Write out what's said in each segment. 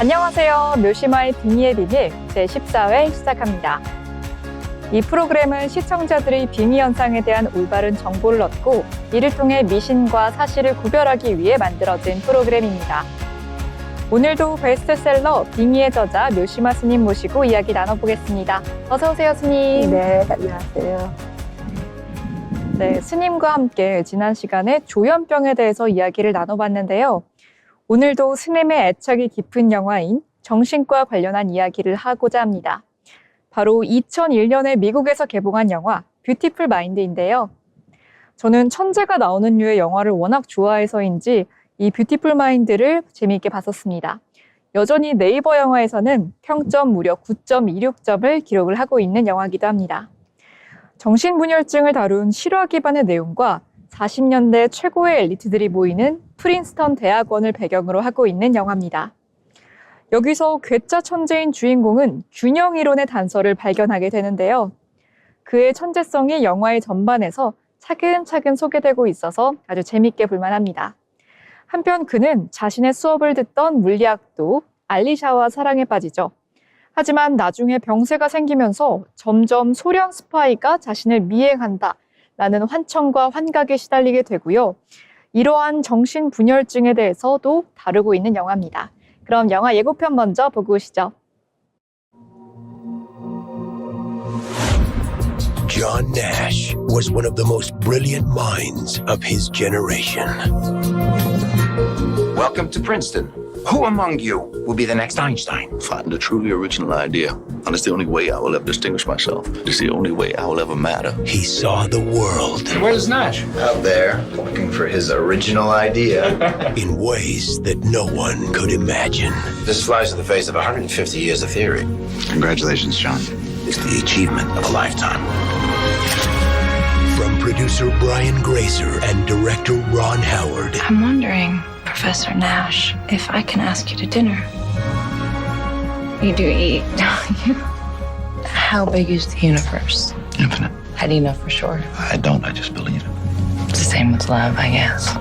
안녕하세요. 묘시마의 빙의의 비밀 제14회 시작합니다. 이 프로그램은 시청자들이 빙의 현상에 대한 올바른 정보를 얻고 이를 통해 미신과 사실을 구별하기 위해 만들어진 프로그램입니다. 오늘도 베스트셀러 빙의의 저자 묘시마 스님 모시고 이야기 나눠보겠습니다. 어서 오세요, 스님. 네, 안녕하세요. 네, 스님과 함께 지난 시간에 조현병에 대해서 이야기를 나눠봤는데요. 오늘도 스님의 애착이 깊은 영화인 정신과 관련한 이야기를 하고자 합니다. 바로 2001년에 미국에서 개봉한 영화 뷰티풀 마인드인데요. 저는 천재가 나오는 류의 영화를 워낙 좋아해서인지 이 뷰티풀 마인드를 재미있게 봤었습니다. 여전히 네이버 영화에서는 평점 무려 9.26점을 기록을 하고 있는 영화이기도 합니다. 정신분열증을 다룬 실화 기반의 내용과 40년대 최고의 엘리트들이 모이는 프린스턴 대학원을 배경으로 하고 있는 영화입니다. 여기서 괴짜 천재인 주인공은 균형 이론의 단서를 발견하게 되는데요. 그의 천재성이 영화의 전반에서 차근차근 소개되고 있어서 아주 재밌게 볼만합니다. 한편 그는 자신의 수업을 듣던 물리학도 알리샤와 사랑에 빠지죠. 하지만 나중에 병세가 생기면서 점점 소련 스파이가 자신을 미행한다 라는 환청과 환각에 시달리게 되고요. 이러한 정신분열증에 대해서도 다루고 있는 영화입니다. 그럼 영화 예고편 먼저 보고 오시죠. John Nash was one of the most brilliant minds of his generation. Welcome to Princeton. Who among you will be the next Einstein? Find a truly original idea, and it's the only way I will ever distinguish myself. It's the only way I will ever matter. He saw the world Where's Nash? Out there, looking for his original idea. in ways that no one could imagine. This flies in the face of 150 years of theory. Congratulations, John. It's the achievement of a lifetime. From producer Brian Grazer and director Ron Howard, I'm wondering, Professor Nash, if I can ask you to dinner. You do eat, don't you? How big is the universe? Infinite. How do you know for sure? I don't, I just believe it. It's the same with love, I guess.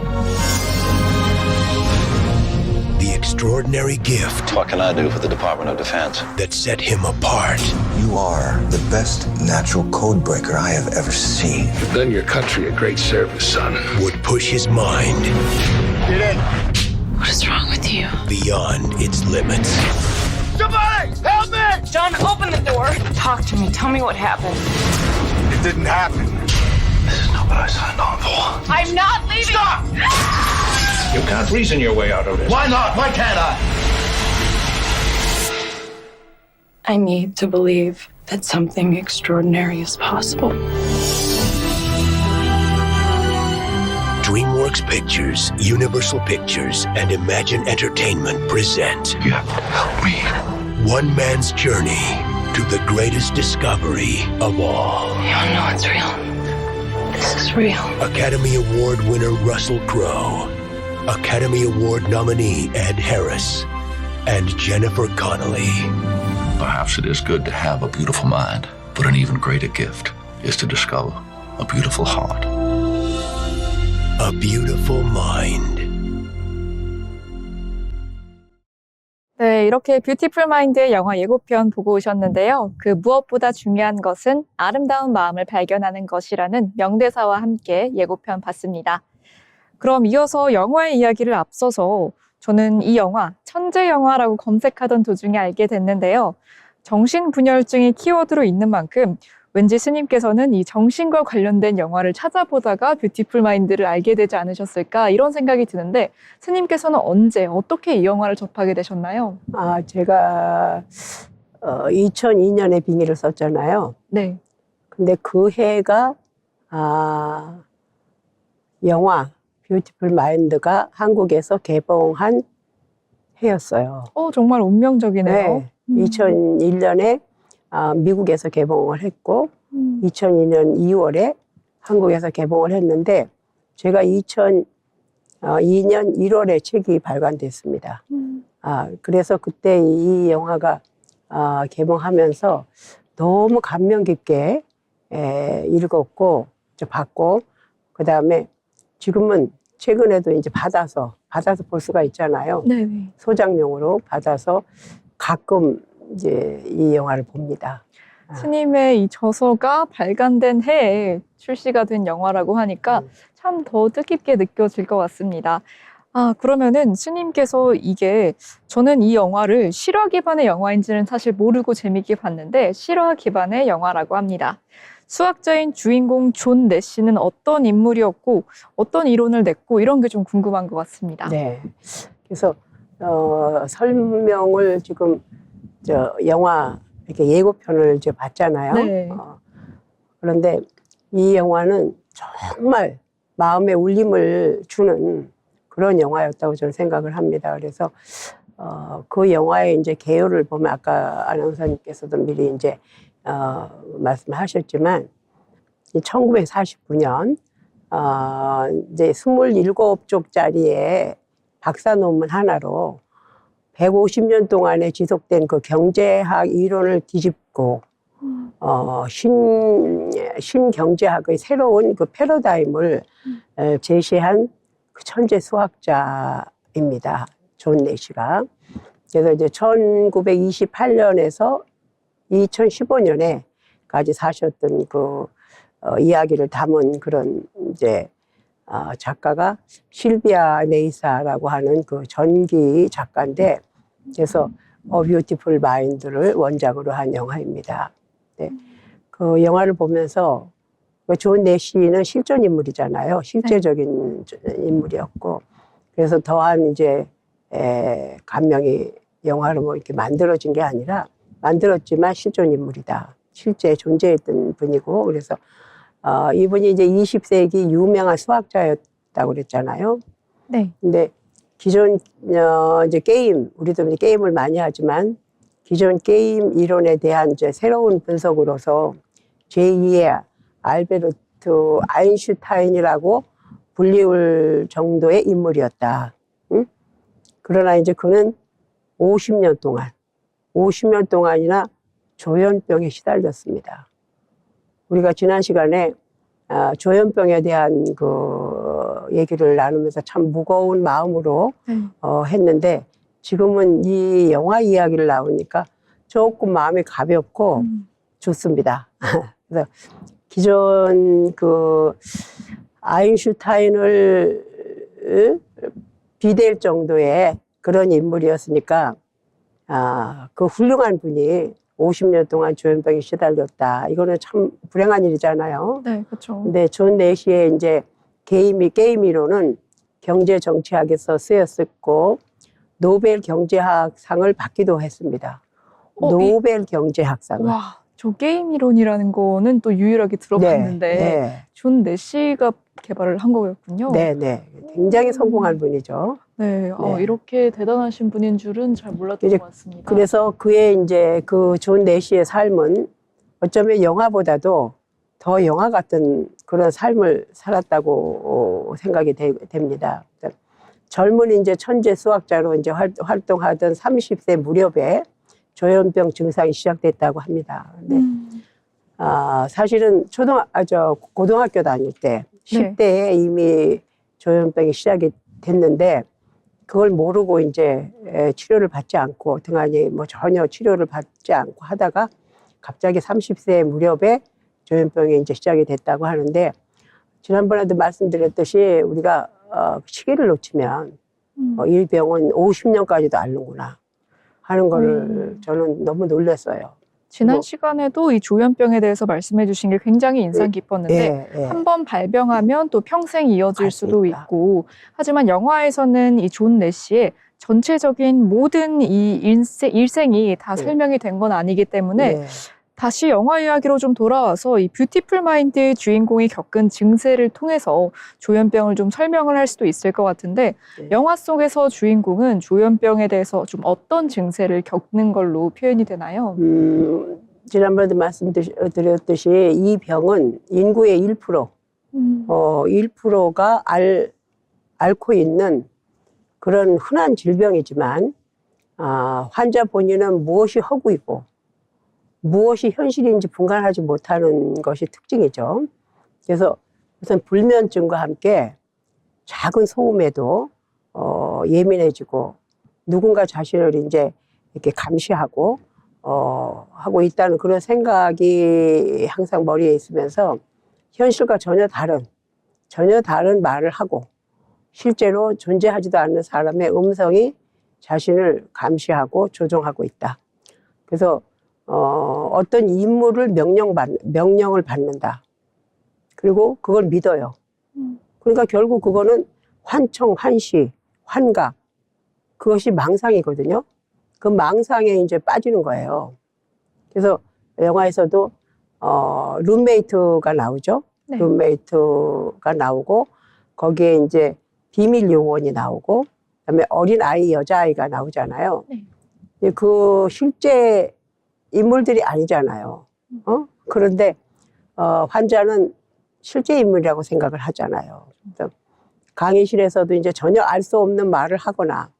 the extraordinary gift What can I do for the Department of Defense? that set him apart. You are the best natural code breaker I have ever seen. You've done your country a great service, son. Would push his mind What is wrong with you? beyond its limits. Somebody, help me! John, open the door. Talk to me. Tell me what happened. It didn't happen. This is not what I signed on for. I'm not leaving. Stop! You can't reason your way out of this. Why not? Why can't I? I need to believe that something extraordinary is possible. DreamWorks Pictures, Universal Pictures, and Imagine Entertainment present You have to help me. one man's journey to the greatest discovery of all. You don't know it's real. This is real. Academy Award winner Russell Crowe, Academy Award nominee Ed Harris, and Jennifer Connelly. Perhaps it is good to have a beautiful mind, but an even greater gift is to discover a beautiful heart. A Beautiful Mind. 네, 이렇게 뷰티풀 마인드의 영화 예고편 보고 오셨는데요. 그 무엇보다 중요한 것은 아름다운 마음을 발견하는 것이라는 명대사와 함께 예고편 봤습니다. 그럼 이어서 영화의 이야기를 앞서서 저는 이 영화 천재 영화라고 검색하던 도중에 알게 됐는데요. 정신분열증이 키워드로 있는 만큼 왠지 스님께서는 이 정신과 관련된 영화를 찾아보다가 뷰티풀 마인드를 알게 되지 않으셨을까 이런 생각이 드는데 스님께서는 언제 어떻게 이 영화를 접하게 되셨나요? 제가 2002년에 빙의를 썼잖아요. 네. 근데 그 해가 영화 뷰티풀 마인드가 한국에서 개봉한 해였어요. 정말 운명적이네요. 네. 2001년에 미국에서 개봉을 했고 2002년 2월에 한국에서 개봉을 했는데 제가 2002년 1월에 책이 발간됐습니다. 그래서 그때 이 영화가 개봉하면서 너무 감명 깊게 읽었고 봤고 그다음에 지금은 최근에도 이제 받아서 볼 수가 있잖아요. 네. 소장용으로 받아서 가끔 이제 이 영화를 봅니다. 스님의 이 저서가 발간된 해에 출시가 된 영화라고 하니까 참 더 뜻깊게 느껴질 것 같습니다. 그러면은 스님께서 저는 이 영화를 실화 기반의 영화인지는 사실 모르고 재밌게 봤는데 실화 기반의 영화라고 합니다. 수학자인 주인공 존 내시는 어떤 인물이었고 어떤 이론을 냈고 이런 게 좀 궁금한 것 같습니다. 네. 그래서 설명을 지금 영화 이렇게 예고편을 이제 봤잖아요. 네. 그런데 이 영화는 정말 마음에 울림을 주는 그런 영화였다고 저는 생각을 합니다. 그래서 그 영화의 이제 개요를 보면 아까 아나운서님께서도 미리 이제 말씀하셨지만 1949년 이제 27쪽짜리의 박사 논문 하나로 150년 동안에 지속된 그 경제학 이론을 뒤집고 신경제학의 새로운 그 패러다임을 제시한 그 천재 수학자입니다. 존 내시가. 그래서 이제 1928년에서 2015년에까지 사셨던 그 이야기를 담은 그런 이제 작가가 실비아 네이사라고 하는 그 전기 작가인데, 그래서 뷰티풀 마인드를 원작으로 한 영화입니다. 네. 그 영화를 보면서 존 내시는 실존 인물이잖아요. 실제적인 인물이었고, 그래서 더한 이제 감명이 영화로 뭐 이렇게 만들어진 게 아니라 만들었지만 실존 인물이다. 실제 존재했던 분이고, 그래서 이분이 이제 20세기 유명한 수학자였다고 그랬잖아요. 네. 근데 기존 이제 우리도 이제 게임을 많이 하지만 기존 게임 이론에 대한 이제 새로운 분석으로서 제2의 알베르트 아인슈타인이라고 불리울 정도의 인물이었다. 응? 그러나 이제 그는 50년 동안이나 조현병에 시달렸습니다. 우리가 지난 시간에 조현병에 대한 그 얘기를 나누면서 참 무거운 마음으로 했는데, 지금은 이 영화 이야기를 나오니까 조금 마음이 가볍고 좋습니다. 그래서 기존 그 아인슈타인을 비댈 정도의 그런 인물이었으니까 그 훌륭한 분이 50년 동안 조현병에 시달렸다. 이거는 참 불행한 일이잖아요. 네, 그렇죠. 근데 존 내시의 이제 게임 이론은 경제 정치학에서 쓰였었고 노벨 경제학상을 받기도 했습니다. 노벨 경제학상을. 와, 저 게임 이론이라는 거는 또 유일하게 들어봤는데 네. 존 내시가 개발을 한 거였군요. 네. 굉장히 성공한 분이죠. 네. 네. 이렇게 대단하신 분인 줄은 잘 몰랐던 이제 것 같습니다. 그래서 그의 이제 그 존 내시의 삶은 어쩌면 영화보다도 더 영화 같은 그런 삶을 살았다고 생각이 됩니다. 젊은 이제 천재 수학자로 이제 활동하던 30세 무렵에 조현병 증상이 시작됐다고 합니다. 근데 사실은 고등학교 다닐 때 10대에 이미 조현병이 시작이 됐는데 그걸 모르고 이제 치료를 받지 않고 등한히 뭐 전혀 치료를 받지 않고 하다가 갑자기 30세 무렵에 조현병이 이제 시작이 됐다고 하는데, 지난번에도 말씀드렸듯이 우리가 시기를 놓치면 이 병은 50년까지도 앓는구나 하는 거를 저는 너무 놀랐어요. 지난 시간에도 이 조현병에 대해서 말씀해 주신 게 굉장히 인상 깊었는데 한 번 발병하면 또 평생 이어질 수도 있고, 하지만 영화에서는 이 존 내시의 전체적인 모든 이 일생이 다 설명이 된 건 아니기 때문에 다시 영화 이야기로 좀 돌아와서 이 뷰티풀 마인드의 주인공이 겪은 증세를 통해서 조현병을 좀 설명을 할 수도 있을 것 같은데, 영화 속에서 주인공은 조현병에 대해서 좀 어떤 증세를 겪는 걸로 표현이 되나요? 지난번에도 말씀드렸듯이 이 병은 인구의 1%가 앓고 있는 그런 흔한 질병이지만 환자 본인은 무엇이 허구이고 무엇이 현실인지 분간하지 못하는 것이 특징이죠. 그래서 우선 불면증과 함께 작은 소음에도 예민해지고 누군가 자신을 이제 이렇게 감시하고 하고 있다는 그런 생각이 항상 머리에 있으면서 현실과 전혀 다른 말을 하고 실제로 존재하지도 않는 사람의 음성이 자신을 감시하고 조종하고 있다. 그래서 어떤 임무를 명령을 받는다. 그리고 그걸 믿어요. 그러니까 결국 그거는 환청, 환시, 환각, 그것이 망상이거든요. 그 망상에 이제 빠지는 거예요. 그래서 영화에서도 룸메이트가 나오죠. 네. 룸메이트가 나오고 거기에 이제 비밀 요원이 나오고 그다음에 어린 아이, 여자아이가 나오잖아요. 네. 그 실제 인물들이 아니잖아요. 그런데 환자는 실제 인물이라고 생각을 하잖아요. 그래서 강의실에서도 이제 전혀 알 수 없는 말을 하거나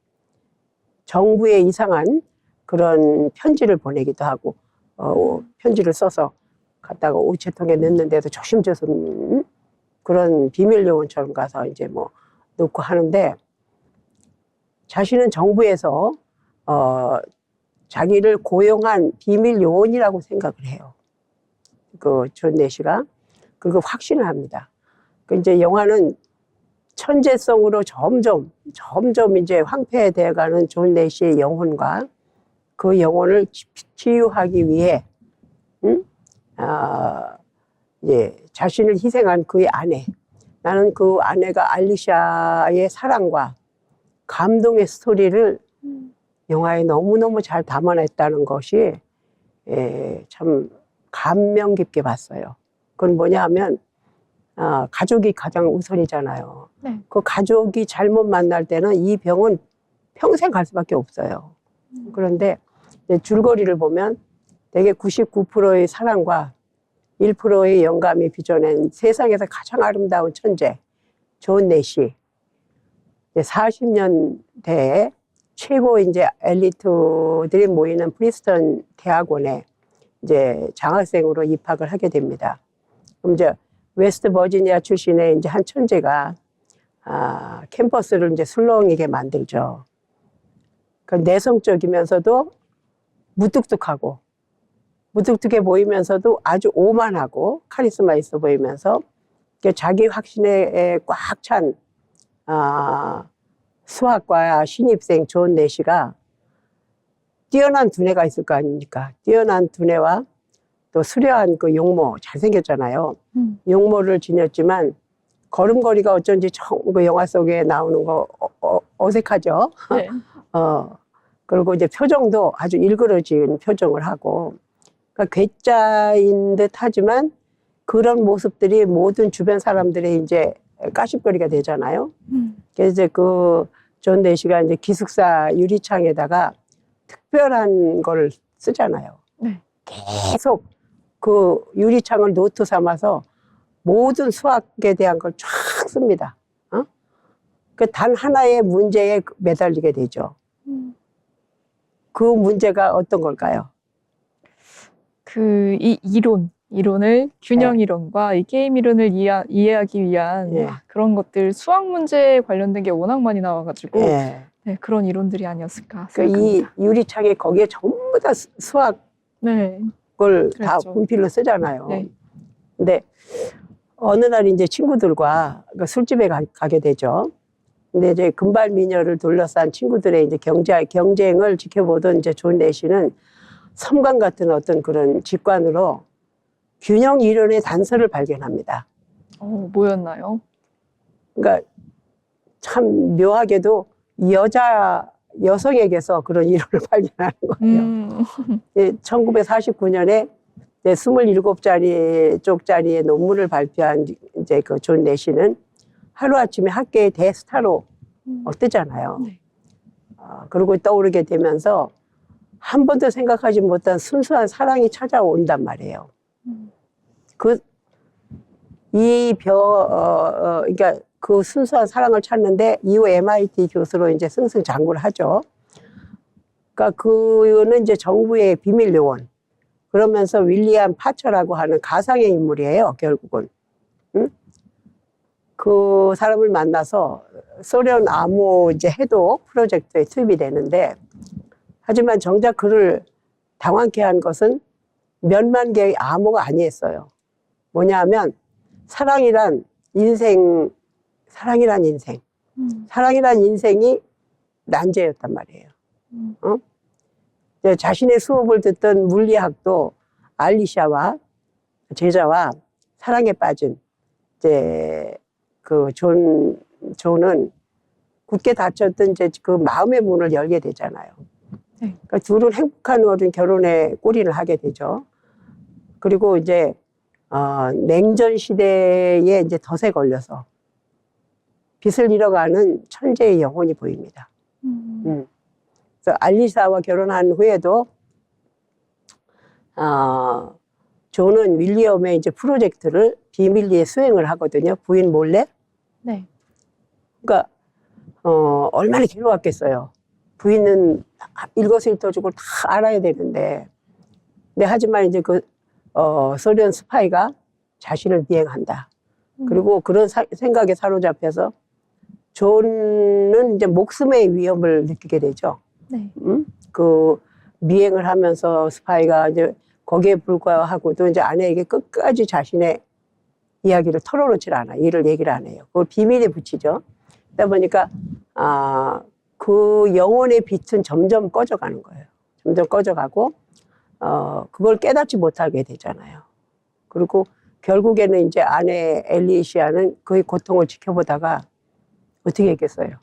정부에 이상한 그런 편지를 보내기도 하고 편지를 써서 갖다가 우체통에 넣는데도 조심조심 그런 비밀 요원처럼 가서 이제 뭐 놓고 하는데 자신은 정부에서 자기를 고용한 비밀 요원이라고 생각을 해요. 그 존 내시가 그리고 확신을 합니다. 그 이제 영화는 천재성으로 점점 이제 황폐되어가는 존 내시의 영혼과 그 영혼을 치유하기 위해 예, 자신을 희생한 그의 아내. 나는 그 아내가 알리샤의 사랑과 감동의 스토리를 영화에 너무너무 잘 담아냈다는 것이 참 감명 깊게 봤어요. 그건 뭐냐 하면 가족이 가장 우선이잖아요. 네. 그 가족이 잘못 만날 때는 이 병은 평생 갈 수밖에 없어요. 그런데 이제 줄거리를 보면 대개 99%의 사랑과 1%의 영감이 빚어낸 세상에서 가장 아름다운 천재 존 내시. 40년대에 최고 이제 엘리트들이 모이는 프린스턴 대학원에 이제 장학생으로 입학을 하게 됩니다. 그럼 이제 웨스트 버지니아 출신의 이제 한 천재가 캠퍼스를 이제 술렁이게 만들죠. 그 내성적이면서도 무뚝뚝해 보이면서도 아주 오만하고 카리스마 있어 보이면서 자기 확신에 꽉 찬 수학과 신입생 존 내시가 뛰어난 두뇌가 있을 거 아닙니까? 뛰어난 두뇌와 또 수려한 그 용모, 잘생겼잖아요. 용모를 지녔지만 걸음걸이가 어쩐지 그 영화 속에 나오는 거 어색하죠? 네. 그리고 이제 표정도 아주 일그러진 표정을 하고, 그러니까 괴짜인 듯 하지만 그런 모습들이 모든 주변 사람들의 이제 까십거리가 되잖아요. 그래서 이제 그 존 내시가 이제 기숙사 유리창에다가 특별한 걸 쓰잖아요. 네. 계속 그 유리창을 노트 삼아서 모든 수학에 대한 걸 쫙 씁니다. 그 단 하나의 문제에 매달리게 되죠. 그 문제가 어떤 걸까요? 이 이론을 균형 이론과 이 게임 이론을 이해하기 위한 예. 그런 것들 수학 문제에 관련된 게 워낙 많이 나와가지고 예. 네, 그런 이론들이 아니었을까 그 이 생각합니다. 유리창에 거기에 전부 다 수학을 네. 다 그랬죠. 분필로 쓰잖아요. 네. 근데 어느 날 이제 친구들과 그 술집에 가게 되죠. 근데 이제 금발 미녀를 둘러싼 친구들의 이제 경쟁을 지켜보던 이제 존 내시는 섬광 같은 어떤 그런 직관으로 균형 이론의 단서를 발견합니다. 뭐였나요? 그러니까 참 묘하게도 여성에게서 그런 이론을 발견하는 거예요. 1949년에 27쪽짜리의 논문을 발표한 이제 그 존 내시는 하루아침에 학계의 대스타로 뜨잖아요. 네. 그리고 떠오르게 되면서 한 번도 생각하지 못한 순수한 사랑이 찾아온단 말이에요. 그러니까 그 순수한 사랑을 찾는데 이후 MIT 교수로 이제 승승장구를 하죠. 그러니까 그는 이제 정부의 비밀 요원. 그러면서 윌리엄 파처라고 하는 가상의 인물이에요, 결국은. 그 사람을 만나서 소련 암호 이제 해독 프로젝트에 투입이 되는데, 하지만 정작 그를 당황케 한 것은 몇만 개의 암호가 아니었어요. 뭐냐 하면 사랑이란 인생, 사랑이란 인생이 난제였단 말이에요. 이제 자신의 수업을 듣던 물리학도 알리샤와 제자와 사랑에 빠진 이제 그 존은 굳게 닫혔던 이제 그 마음의 문을 열게 되잖아요. 그러니까 둘은 행복한 어린 결혼에 골인을 하게 되죠. 그리고 이제 냉전 시대에 이제 덫에 걸려서 빛을 잃어가는 천재의 영혼이 보입니다. 그래서 알리사와 결혼한 후에도 존은 윌리엄의 이제 프로젝트를 비밀리에 수행을 하거든요. 부인 몰래. 네. 그러니까 얼마나 괴로웠겠어요. 부인은 일거수일투족을 다 알아야 되는데, 근데 하지만 이제 그 소련 스파이가 자신을 미행한다. 그리고 그런 생각에 사로잡혀서 존은 이제 목숨의 위험을 느끼게 되죠. 네. 그 미행을 하면서 스파이가 이제 거기에 불과하고도 이제 아내에게 끝까지 자신의 이야기를 털어놓질 않아. 이를 얘기를 안 해요. 그걸 비밀에 붙이죠. 그러다 보니까 그 영혼의 빛은 점점 꺼져가는 거예요. 점점 꺼져가고 그걸 깨닫지 못하게 되잖아요. 그리고 결국에는 이제 아내 엘리시아는 그의 고통을 지켜보다가 어떻게 했겠어요?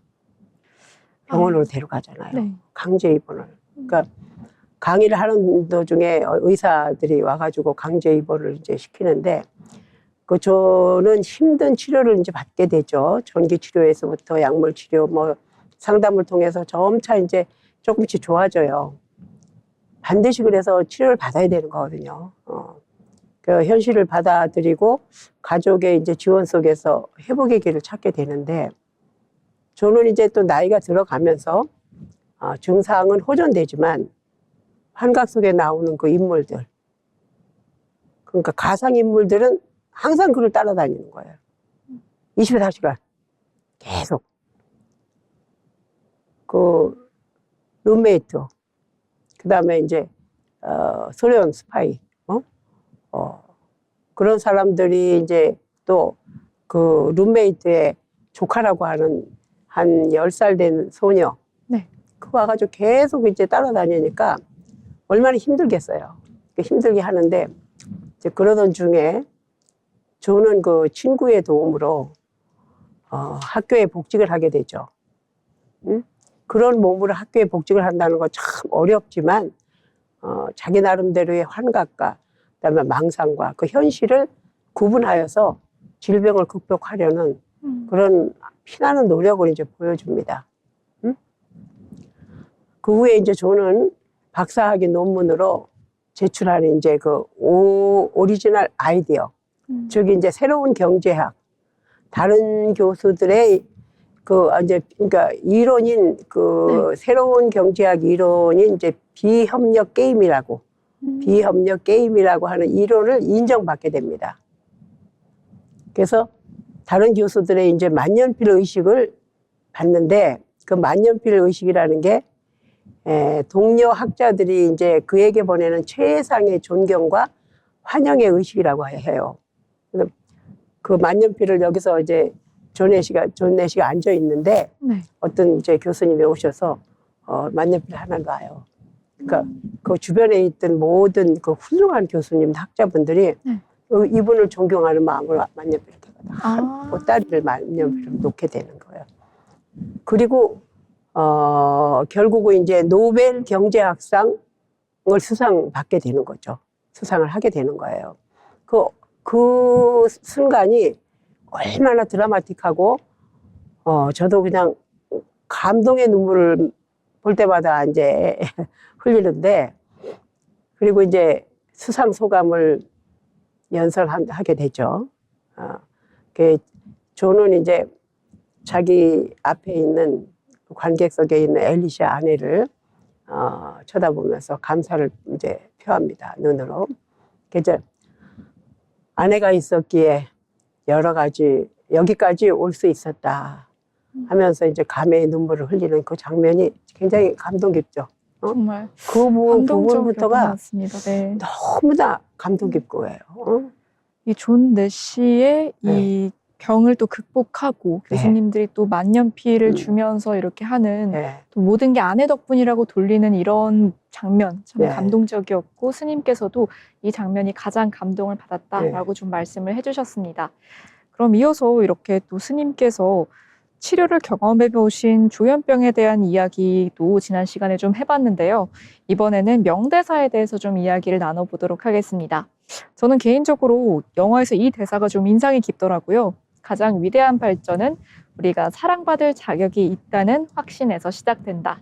병원으로 데려가잖아요. 네. 강제 입원을. 그러니까 강의를 하는 도중에 의사들이 와가지고 강제 입원을 이제 시키는데, 저는 힘든 치료를 이제 받게 되죠. 전기 치료에서부터 약물 치료, 뭐 상담을 통해서 점차 이제 조금씩 좋아져요. 반드시 그래서 치료를 받아야 되는 거거든요. 그 현실을 받아들이고 가족의 이제 지원 속에서 회복의 길을 찾게 되는데, 저는 이제 또 나이가 들어가면서 증상은 호전되지만 환각 속에 나오는 그 인물들, 그러니까 가상 인물들은 항상 그를 따라다니는 거예요. 24시간 계속. 그 룸메이트, 그 다음에 이제 소련 스파이, 그런 사람들이 이제 또 그 룸메이트의 조카라고 하는 한 10살 된 소녀, 네. 그거 와가지고 계속 이제 따라다니니까 얼마나 힘들겠어요. 힘들게 하는데, 이제 그러던 중에 저는 그 친구의 도움으로 학교에 복직을 하게 되죠. 그런 몸으로 학교에 복직을 한다는 거 참 어렵지만 자기 나름대로의 환각과 그다음에 망상과 그 현실을 구분하여서 질병을 극복하려는 그런 피나는 노력을 이제 보여줍니다. 그 후에 이제 저는 박사학위 논문으로 제출하는 이제 그 오리지널 아이디어, 즉 이제 새로운 경제학, 다른 교수들의 그 이제 그러니까 이론인 그 새로운 경제학 이론인 이제 비협력 게임이라고 하는 이론을 인정받게 됩니다. 그래서 다른 교수들의 이제 만년필 의식을 받는데, 그 만년필 의식이라는 게 동료 학자들이 이제 그에게 보내는 최상의 존경과 환영의 의식이라고 해요. 그 만년필을 여기서 이제 존 내시가 앉아 있는데, 네. 어떤 이제 교수님이 오셔서 만년필 하나 놔요. 그러니까 그 주변에 있던 모든 그 훌륭한 교수님, 학자분들이 이분을 존경하는 마음으로 만년필을 보따리를 만년필을 놓게 되는 거예요. 그리고 결국은 이제 노벨 경제학상을 수상받게 되는 거죠. 수상을 하게 되는 거예요. 그 순간이 얼마나 드라마틱하고, 저도 그냥 감동의 눈물을 볼 때마다 이제 흘리는데, 그리고 이제 수상 소감을 연설하게 되죠. 저는 이제 자기 앞에 있는 관객석에 있는 엘리샤 아내를 쳐다보면서 감사를 이제 표합니다. 눈으로. 그래서 아내가 있었기에 여러 가지 여기까지 올 수 있었다 하면서 이제 감회의 눈물을 흘리는 그 장면이 굉장히 감동 깊죠. 정말 그 부분부터가 감동적이었습니다. 네. 너무 다 감동 깊고예요. 이 존 내시의 이 병을 또 극복하고 네. 교수님들이 또 만년필을 주면서 이렇게 하는 네. 또 모든 게 아내 덕분이라고 돌리는 이런 장면 참 네. 감동적이었고 스님께서도 이 장면이 가장 감동을 받았다라고 좀 말씀을 해주셨습니다. 그럼 이어서 이렇게 또 스님께서 치료를 경험해 보신 조현병에 대한 이야기도 지난 시간에 좀 해봤는데요. 이번에는 명대사에 대해서 좀 이야기를 나눠보도록 하겠습니다. 저는 개인적으로 영화에서 이 대사가 좀 인상이 깊더라고요. 가장 위대한 발전은 우리가 사랑받을 자격이 있다는 확신에서 시작된다.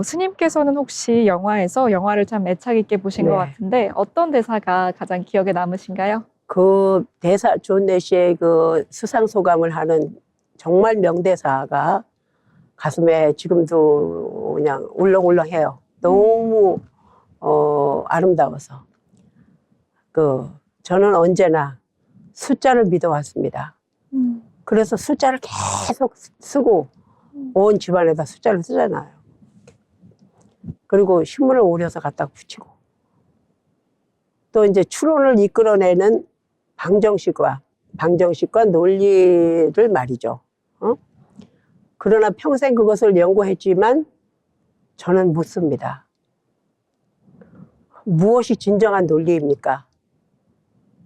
스님께서는 혹시 영화에서 영화를 참 애착 있게 보신 것 네. 같은데 어떤 대사가 가장 기억에 남으신가요? 그 대사 존 내시의 그 수상 소감을 하는 정말 명대사가 가슴에 지금도 그냥 울렁울렁해요. 너무 아름다워서. 저는 언제나 숫자를 믿어왔습니다. 그래서 숫자를 계속 쓰고 온 집안에다 숫자를 쓰잖아요. 그리고 신문을 오려서 갖다 붙이고 또 이제 추론을 이끌어내는 방정식과 논리를 말이죠. 그러나 평생 그것을 연구했지만 저는 묻습니다. 무엇이 진정한 논리입니까?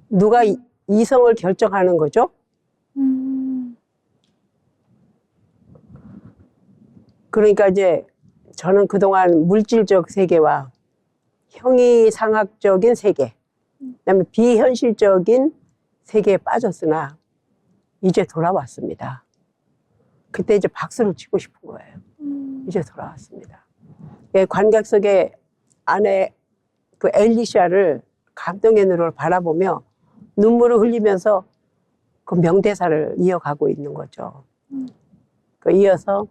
누가 이성을 결정하는 거죠? 그러니까 이제 저는 그동안 물질적 세계와 형이상학적인 세계, 그다음에 비현실적인 세계에 빠졌으나 이제 돌아왔습니다. 그때 이제 박수를 치고 싶은 거예요. 이제 돌아왔습니다. 관객석에 아내 그 엘리샤를 감동의 눈으로 바라보며 눈물을 흘리면서 그 명대사를 이어가고 있는 거죠. 이어서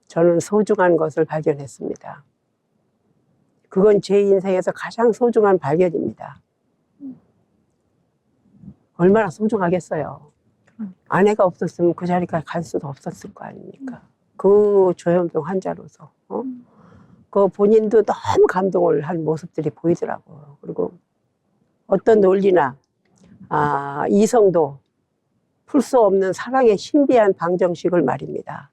저는 소중한 것을 발견했습니다. 그건 제 인생에서 가장 소중한 발견입니다. 얼마나 소중하겠어요. 아내가 없었으면 그 자리까지 갈 수도 없었을 거 아닙니까? 그 조현병 환자로서. 그 본인도 너무 감동을 한 모습들이 보이더라고요. 그리고 어떤 논리나 이성도 풀 수 없는 사랑의 신비한 방정식을 말입니다.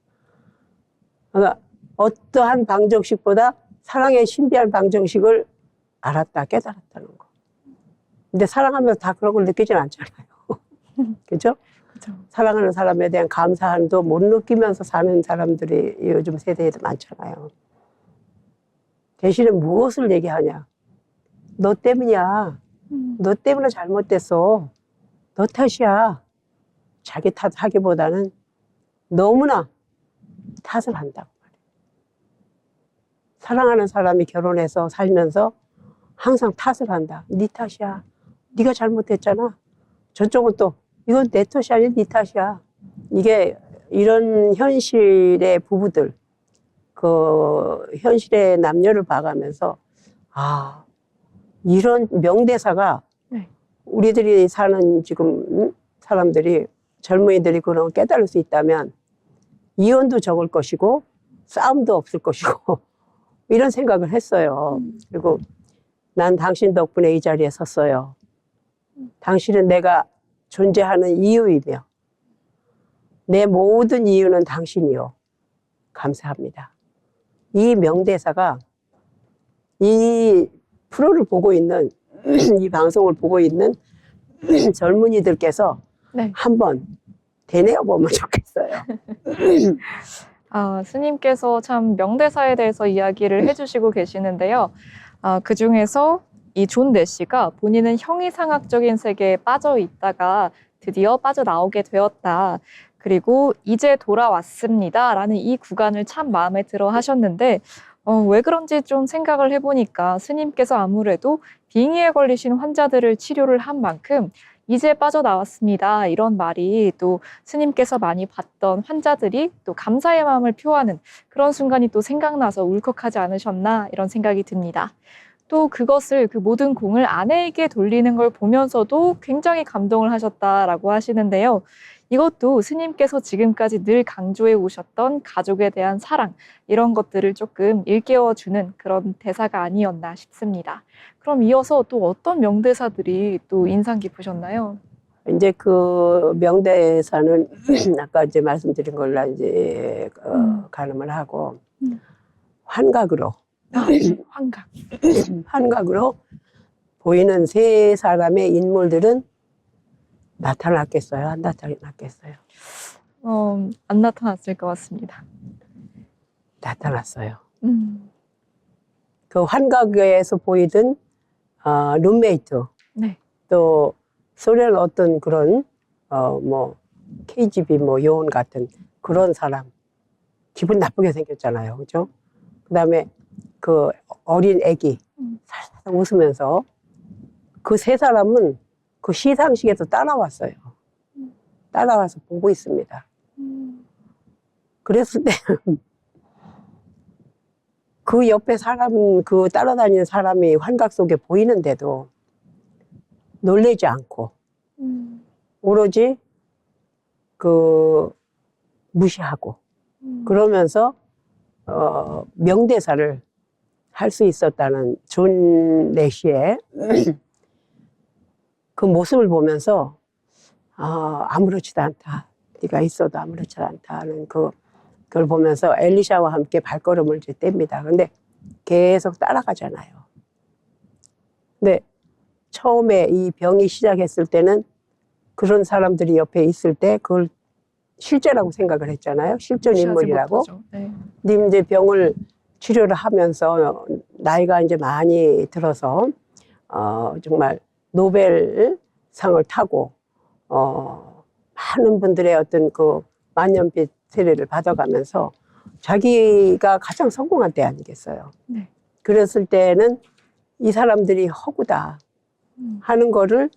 그러니까 어떠한 방정식보다 사랑의 신비한 방정식을 알았다, 깨달았다는 거. 근데 사랑하면서 다 그런 걸 느끼진 않잖아요. 그죠? 그렇죠. 사랑하는 사람에 대한 감사함도 못 느끼면서 사는 사람들이 요즘 세대에도 많잖아요. 대신에 무엇을 얘기하냐? 너 때문이야. 너 때문에 잘못됐어. 너 탓이야. 자기 탓하기보다는 너무나 탓을 한다고 말해요. 사랑하는 사람이 결혼해서 살면서 항상 탓을 한다. 네 탓이야. 네가 잘못했잖아. 저쪽은 또 이건 내 탓이 아니라 네 탓이야. 이게 이런 현실의 부부들, 그 현실의 남녀를 봐가면서 이런 명대사가 우리들이 사는 지금 사람들이 젊은이들이 그런 걸 깨달을 수 있다면 이혼도 적을 것이고 싸움도 없을 것이고 이런 생각을 했어요. 그리고 난 당신 덕분에 이 자리에 섰어요. 당신은 내가 존재하는 이유이며 내 모든 이유는 당신이요. 감사합니다. 이 명대사가 이 프로를 보고 있는 이 방송을 보고 있는 젊은이들께서 한번 되뇌어 보면 좋겠어요. 스님께서 참 명대사에 대해서 이야기를 해주시고 계시는데요. 그 중에서 이 존 내시가 본인은 형이상학적인 세계에 빠져 있다가 드디어 빠져나오게 되었다. 그리고 이제 돌아왔습니다. 라는 이 구간을 참 마음에 들어 하셨는데 왜 그런지 좀 생각을 해보니까 스님께서 아무래도 빙의에 걸리신 환자들을 치료를 한 만큼 이제 빠져나왔습니다. 이런 말이 또 스님께서 많이 봤던 환자들이 또 감사의 마음을 표하는 그런 순간이 또 생각나서 울컥하지 않으셨나 이런 생각이 듭니다. 또 그것을 그 모든 공을 아내에게 돌리는 걸 보면서도 굉장히 감동을 하셨다라고 하시는데요. 이것도 스님께서 지금까지 늘 강조해 오셨던 가족에 대한 사랑, 이런 것들을 조금 일깨워주는 그런 대사가 아니었나 싶습니다. 그럼 이어서 또 어떤 명대사들이 또 인상 깊으셨나요? 이제 그 명대사는 아까 이제 말씀드린 걸로 이제 가늠을 하고 환각으로 환각. 환각으로 보이는 세 사람의 인물들은 나타났겠어요? 안 나타났겠어요? 안 나타났을 것 같습니다. 나타났어요. 음, 그 환각에서 보이던 룸메이트, 네. 또 소련 어떤 그런 뭐 KGB 뭐 요원 같은 그런 사람, 기분 나쁘게 생겼잖아요, 그죠? 그다음에 그 어린 애기 살살 웃으면서 그 세 사람은 그 시상식에서 따라왔어요. 따라와서 보고 있습니다. 그랬을 때 그 옆에 사람, 그 따라다니는 사람이 환각 속에 보이는데도 놀래지 않고 오로지 그 무시하고 그러면서 명대사를 할 수 있었다는 존 내시의 그 모습을 보면서 아무렇지도 않다. 네가 있어도 아무렇지도 않다는 그걸 보면서 엘리샤와 함께 발걸음을 이제 뗍니다. 근데 계속 따라가잖아요. 근데 처음에 이 병이 시작했을 때는 그런 사람들이 옆에 있을 때 그걸 실제라고 생각을 했잖아요. 실존 무시하지 인물이라고. 못하죠. 네. 님 이제 병을 치료를 하면서 나이가 이제 많이 들어서 정말 노벨상을 타고 많은 분들의 어떤 그 만년빛 세례를 받아가면서 자기가 가장 성공한 때 아니겠어요. 네. 그랬을 때는 이 사람들이 허구다 하는 거를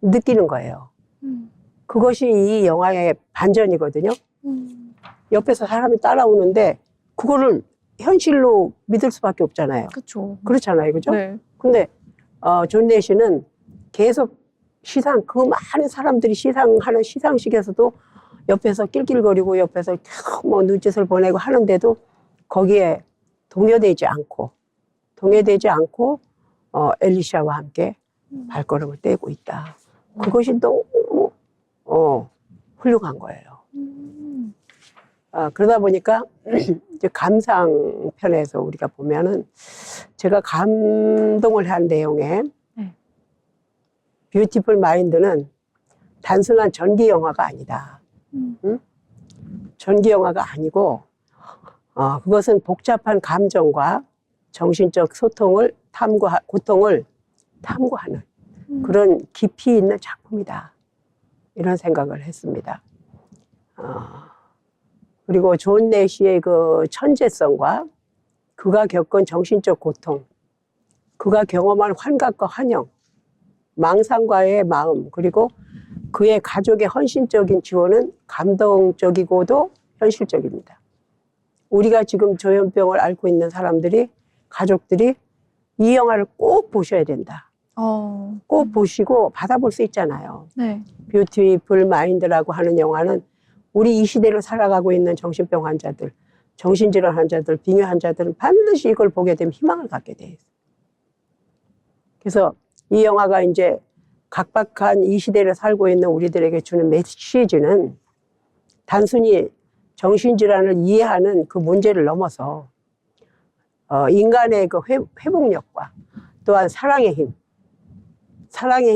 느끼는 거예요. 그것이 이 영화의 반전이거든요. 옆에서 사람이 따라오는데 그거를 현실로 믿을 수밖에 없잖아요. 그렇죠. 그렇잖아요, 그죠? 네. 근데 존 내시는 계속 그 많은 사람들이 시상하는 시상식에서도 옆에서 낄낄거리고 옆에서 뭐 눈짓을 보내고 하는데도 거기에 동요되지 않고 엘리샤와 함께 발걸음을 떼고 있다. 그것이 너무 훌륭한 거예요. 그러다 보니까 이제 감상편에서 우리가 보면은 제가 감동을 한 내용에 뷰티풀 마인드는 단순한 전기 영화가 아니다. 응? 전기 영화가 아니고 그것은 복잡한 감정과 정신적 고통을 탐구하는 그런 깊이 있는 작품이다. 이런 생각을 했습니다. 그리고 존 내시의 그 천재성과 그가 겪은 정신적 고통, 그가 경험한 환각과 환영, 망상과의 마음, 그리고 그의 가족의 헌신적인 지원은 감동적이고도 현실적입니다. 우리가 지금 조현병을 앓고 있는 사람들이, 가족들이 이 영화를 꼭 보셔야 된다. 꼭 보시고 받아볼 수 있잖아요. 네. 뷰티풀 마인드라고 하는 영화는 우리 이 시대를 살아가고 있는 정신병 환자들, 정신질환 환자들, 빙의 환자들은 반드시 이걸 보게 되면 희망을 갖게 돼 있어요. 그래서 이 영화가 이제 각박한 이 시대를 살고 있는 우리들에게 주는 메시지는 단순히 정신질환을 이해하는 그 문제를 넘어서 인간의 그 회복력과 또한 사랑의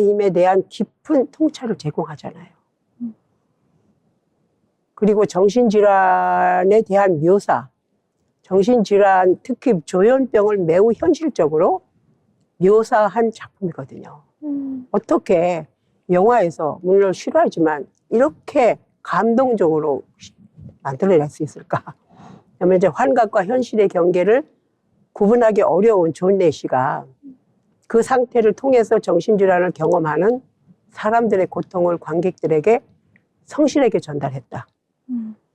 힘에 대한 깊은 통찰을 제공하잖아요. 그리고 정신질환에 대한 묘사, 정신질환, 특히 조현병을 매우 현실적으로 묘사한 작품이거든요. 어떻게 영화에서, 물론 싫어하지만 이렇게 감동적으로 만들어낼 수 있을까? 그다음에 이제 환각과 현실의 경계를 구분하기 어려운 존 내시가 그 상태를 통해서 정신질환을 경험하는 사람들의 고통을 관객들에게 성실하게 전달했다.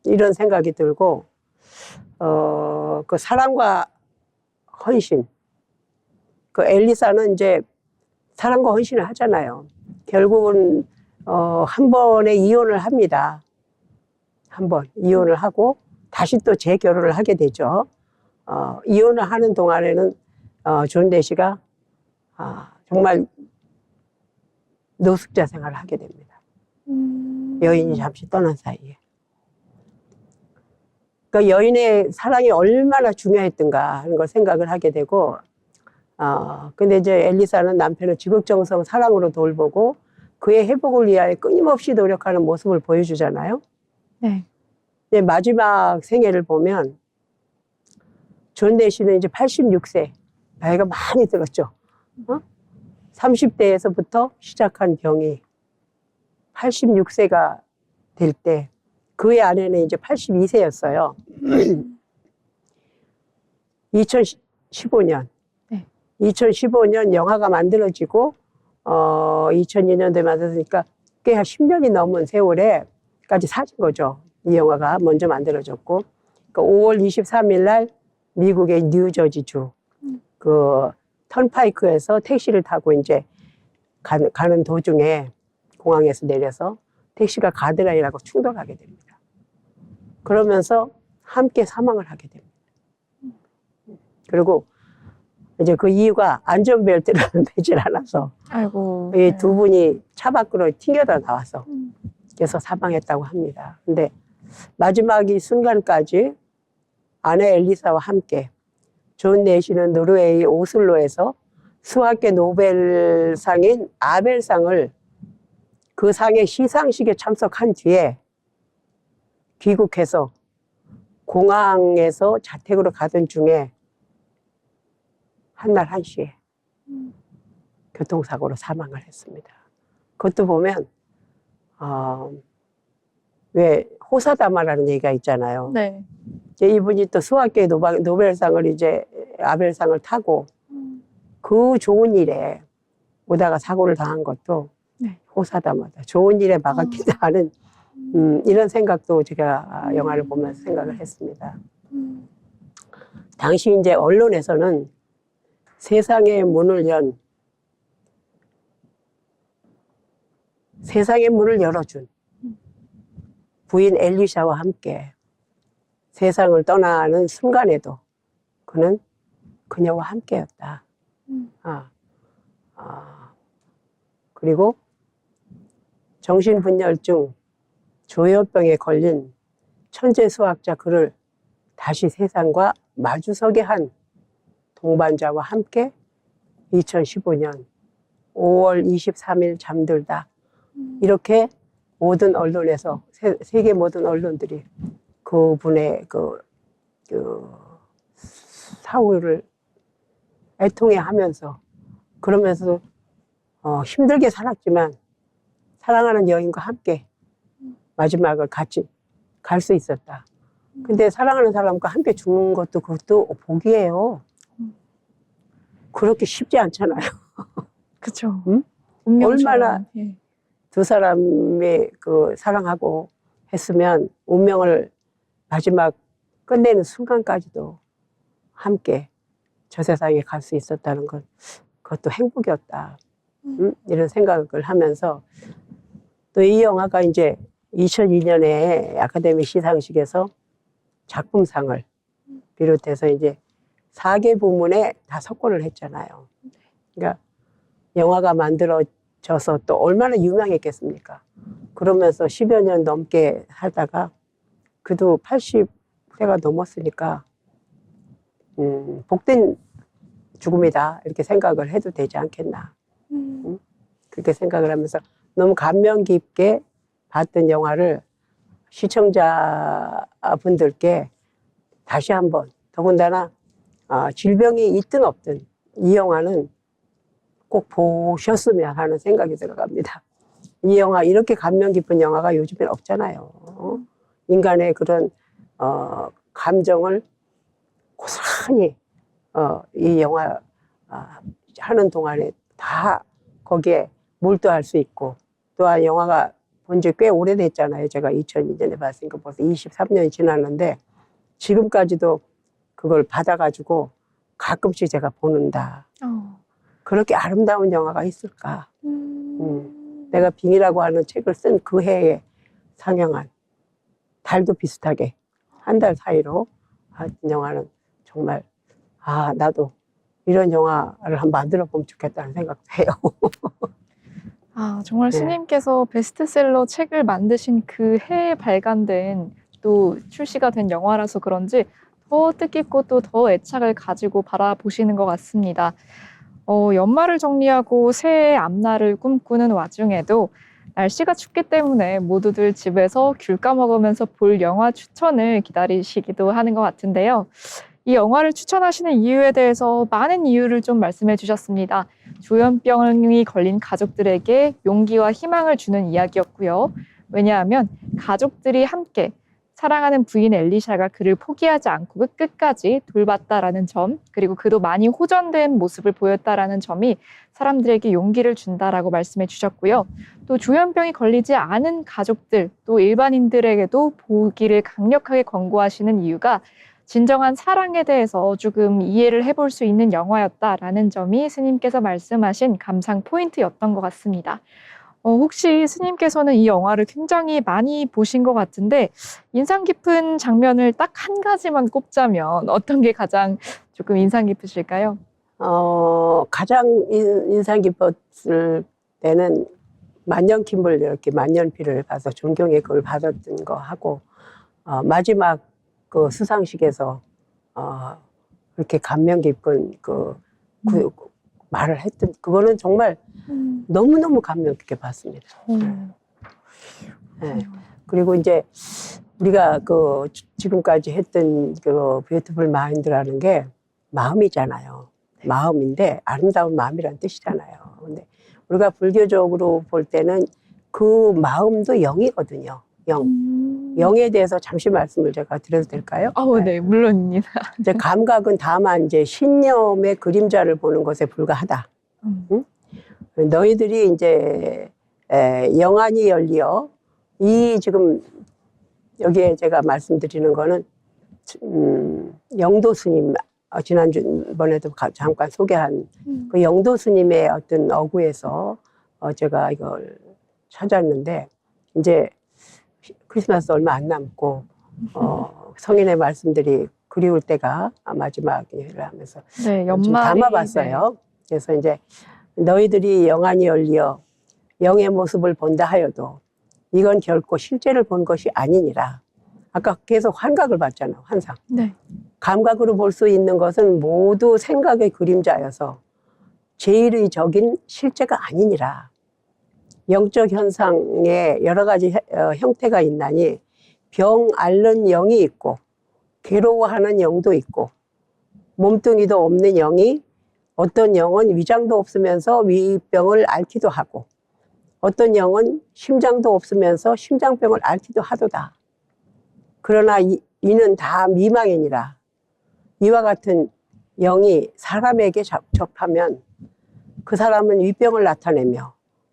이런 생각이 들고, 그 사랑과 헌신, 그 엘리사는 이제 사랑과 헌신을 하잖아요. 결국은 한 번에 이혼을 합니다. 한 번 이혼을 하고 다시 또 재결혼을 하게 되죠. 이혼을 하는 동안에는 존 대시가 정말 노숙자 생활을 하게 됩니다. 여인이 잠시 떠난 사이에. 그 여인의 사랑이 얼마나 중요했던가 하는 걸 생각을 하게 되고, 근데 이제 엘리사는 남편을 지극정성 사랑으로 돌보고 그의 회복을 위하여 끊임없이 노력하는 모습을 보여주잖아요. 네. 근데 마지막 생애를 보면 존 대시는 이제 86세, 나이가 많이 들었죠. 30대에서부터 시작한 병이 86세가 될 때 그의 아내는 이제 82세였어요. 2015년. 네. 2015년 영화가 만들어지고 2002년도에 만들었으니까 꽤 한 10년이 넘은 세월에까지 사진 거죠. 이 영화가 먼저 만들어졌고, 그러니까 5월 23일 날 미국의 뉴저지주 그 턴파이크에서 택시를 타고 이제 가는 도중에 공항에서 내려서 택시가 가드라인하고 충돌하게 됩니다. 그러면서 함께 사망을 하게 됩니다. 그리고 이제 그 이유가 안전벨트를 매질 않아서 아이고. 이 두 분이 차 밖으로 튕겨져 나와서 그래서 사망했다고 합니다. 근데 마지막 이 순간까지 아내 엘리사와 함께 존 내시는 노르웨이 오슬로에서 수학계 노벨상인 아벨상을 그 상의 시상식에 참석한 뒤에 귀국해서 공항에서 자택으로 가던 중에 한날 1시에 교통사고로 사망을 했습니다. 그것도 보면 왜 호사다마라는 얘기가 있잖아요. 네. 이제 이분이 또 수학계 노벨상을 이제 아벨상을 타고 그 좋은 일에 오다가 사고를 당한 것도 네. 호사다마다 좋은 일에 막았기도 하는 이런 생각도 제가 영화를 보면서 생각을 했습니다. 당시 이제 언론에서는 세상의 문을 열어준 부인 엘리샤와 함께 세상을 떠나는 순간에도 그는 그녀와 함께였다. 그리고 정신분열증 조현병에 걸린 천재 수학자 그를 다시 세상과 마주서게 한 동반자와 함께 2015년 5월 23일 잠들다. 이렇게 모든 언론에서 세계 모든 언론들이 그분의 그 사후를 애통해하면서 그러면서 힘들게 살았지만 사랑하는 여인과 함께 마지막을 같이 갈 수 있었다. 근데 사랑하는 사람과 함께 죽는 것도 그것도 복이에요. 그렇게 쉽지 않잖아요. 그쵸. 응? 운명처럼. 얼마나 예. 두 사람의 그 사랑하고 했으면 운명을 마지막 끝내는 순간까지도 함께 저 세상에 갈 수 있었다는 건 그것도 행복이었다. 이런 생각을 하면서 또 이 영화가 이제 2002년에 아카데미 시상식에서 작품상을 비롯해서 이제 4개 부문에 다 석권을 했잖아요. 그러니까 영화가 만들어져서 또 얼마나 유명했겠습니까? 그러면서 10여 년 넘게 살다가 그도 80세가 넘었으니까 복된 죽음이다 이렇게 생각을 해도 되지 않겠나. 그렇게 생각을 하면서 너무 감명 깊게 봤던 영화를 시청자분들께 다시 한번 더군다나 질병이 있든 없든 이 영화는 꼭 보셨으면 하는 생각이 들어갑니다. 이 영화 이렇게 감명 깊은 영화가 요즘엔 없잖아요. 인간의 그런 감정을 고스란히 이 영화 하는 동안에 다 거기에 몰두할 수 있고 또한 영화가 본 지 꽤 오래됐잖아요. 제가 2002년에 봤으니까 벌써 23년이 지났는데 지금까지도 그걸 받아가지고 가끔씩 제가 보는다. 그렇게 아름다운 영화가 있을까? 내가 빙이라고 하는 책을 쓴 그 해에 상영한 달도 비슷하게 한 달 사이로 한 영화는 정말 나도 이런 영화를 한번 만들어 보면 좋겠다는 생각도 해요. 정말 네. 스님께서 베스트셀러 책을 만드신 그 해에 발간된 또 출시가 된 영화라서 그런지 더 뜻깊고 또 더 애착을 가지고 바라보시는 것 같습니다. 연말을 정리하고 새해의 앞날을 꿈꾸는 와중에도 날씨가 춥기 때문에 모두들 집에서 귤 까먹으면서 볼 영화 추천을 기다리시기도 하는 것 같은데요. 이 영화를 추천하시는 이유에 대해서 많은 이유를 좀 말씀해 주셨습니다. 조현병이 걸린 가족들에게 용기와 희망을 주는 이야기였고요. 왜냐하면 가족들이 함께 사랑하는 부인 엘리샤가 그를 포기하지 않고 끝까지 돌봤다라는 점, 그리고 그도 많이 호전된 모습을 보였다라는 점이 사람들에게 용기를 준다라고 말씀해 주셨고요. 또 조현병이 걸리지 않은 가족들, 또 일반인들에게도 보기를 강력하게 권고하시는 이유가 진정한 사랑에 대해서 조금 이해를 해볼 수 있는 영화였다라는 점이 스님께서 말씀하신 감상 포인트였던 것 같습니다. 혹시 스님께서는 이 영화를 굉장히 많이 보신 것 같은데 인상 깊은 장면을 딱 한 가지만 꼽자면 어떤 게 가장 조금 인상 깊으실까요? 가장 인상 깊었을 때는 만년킴을 이렇게 만년필을 봐서 존경의 그걸 받았던 거 하고 마지막 그 수상식에서 그렇게 감명 깊은 그 말을 했던 그거는 정말 너무너무 감명 깊게 봤습니다. 네. 그리고 이제 우리가 지금까지 했던 그 뷰티풀 마인드라는 게 마음이잖아요. 마음인데 아름다운 마음이라는 뜻이잖아요. 근데 우리가 불교적으로 볼 때는 그 마음도 영이거든요. 영에 대해서 잠시 말씀을 제가 드려도 될까요? 네, 물론입니다. 이제 감각은 다만 이제 신념의 그림자를 보는 것에 불과하다. 응? 너희들이 이제 영안이 열리어 이 여기에 제가 말씀드리는 거는 영도 스님 지난번에도 잠깐 소개한 그 영도 스님의 어떤 어구에서 제가 이걸 찾았는데 이제 크리스마스 얼마 안 남고 성인의 말씀들이 그리울 때가 마지막이라 하면서 네, 좀 연말이 담아봤어요. 그래서 이제 너희들이 영안이 열리어 영의 모습을 본다 하여도 이건 결코 실제를 본 것이 아니니라. 아까 계속 환각을 봤잖아요. 환상. 네. 감각으로 볼 수 있는 것은 모두 생각의 그림자여서 제일의 적인 실제가 아니니라. 영적 현상에 여러 가지 형태가 있나니 병 앓는 영이 있고 괴로워하는 영도 있고 몸뚱이도 없는 영이 어떤 영은 위장도 없으면서 위병을 앓기도 하고 어떤 영은 심장도 없으면서 심장병을 앓기도 하도다. 그러나 이는 다 미망이니라. 이와 같은 영이 사람에게 접하면 그 사람은 위병을 나타내며